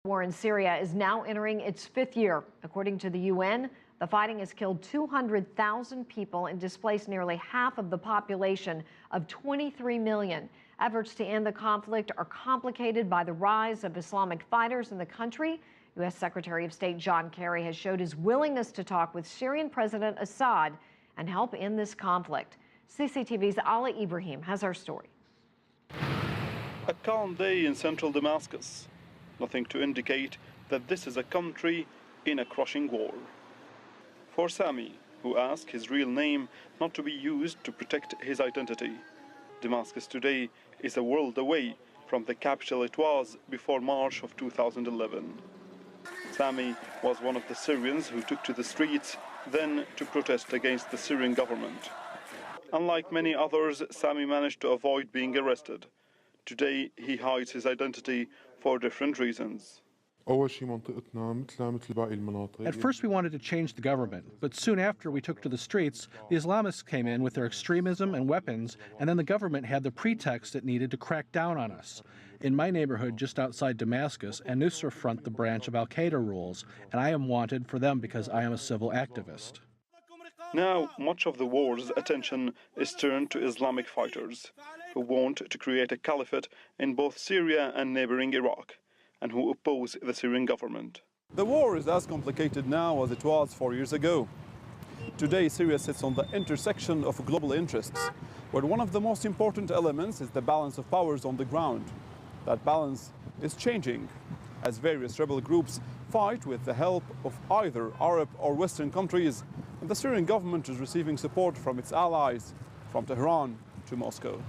War in Syria is now entering its 5th year. According to the UN, the fighting has killed 200,000 people and displaced nearly half of the population of 23 million. Efforts to end the conflict are complicated by the rise of Islamic fighters in the country. U.S. Secretary of State John Kerry has showed his willingness to talk with Syrian President Assad and help end this conflict. CCTV's Ali Ibrahim has our story. A calm day in central Damascus. Nothing to indicate that this is a country in a crushing war. For Sami, who asked his real name not to be used to protect his identity, Damascus today is a world away from the capital it was before March of 2011. Sami was one of the Syrians who took to the streets then to protest against the Syrian government. Unlike many others, Sami managed to avoid being arrested. Today, he hides his identity for different reasons. At first, we wanted to change the government, but soon after we took to the streets, the Islamists came in with their extremism and weapons, and then the government had the pretext it needed to crack down on us. In my neighborhood just outside Damascus, Al-Nusra Front, the branch of al-Qaeda, rules, and I am wanted for them because I am a civil activist. Now, much of the war's attention is turned to Islamic fighters who want to create a caliphate in both Syria and neighboring Iraq, and who oppose the Syrian government. The war is as complicated now as it was 4 years ago. Today, Syria sits on the intersection of global interests, where one of the most important elements is the balance of powers on the ground. That balance is changing as various rebel groups fight with the help of either Arab or Western countries, and the Syrian government is receiving support from its allies, from Tehran to Moscow.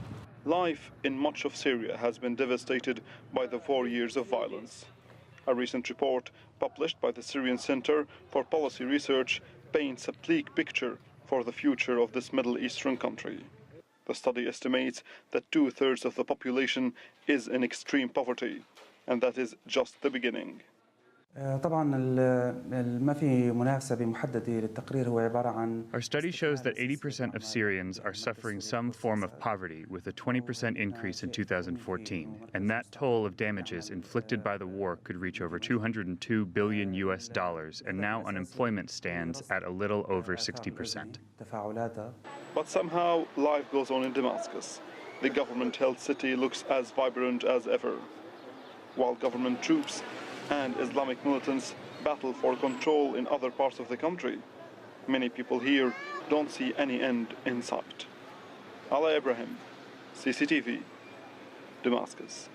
Life in much of Syria has been devastated by the 4 years of violence. A recent report published by the Syrian Center for Policy Research paints a bleak picture for the future of this Middle Eastern country. The study estimates that 2/3 of the population is in extreme poverty, and that is just the beginning. Our study shows that 80% of Syrians are suffering some form of poverty, with a 20% increase in 2014, and that toll of damages inflicted by the war could reach over $202 billion, and now unemployment stands at a little over 60%. But somehow life goes on in Damascus. The government-held city looks as vibrant as ever, while government troops and Islamic militants battle for control in other parts of the country. Many people here don't see any end in sight. Ali Ibrahim, CCTV, Damascus.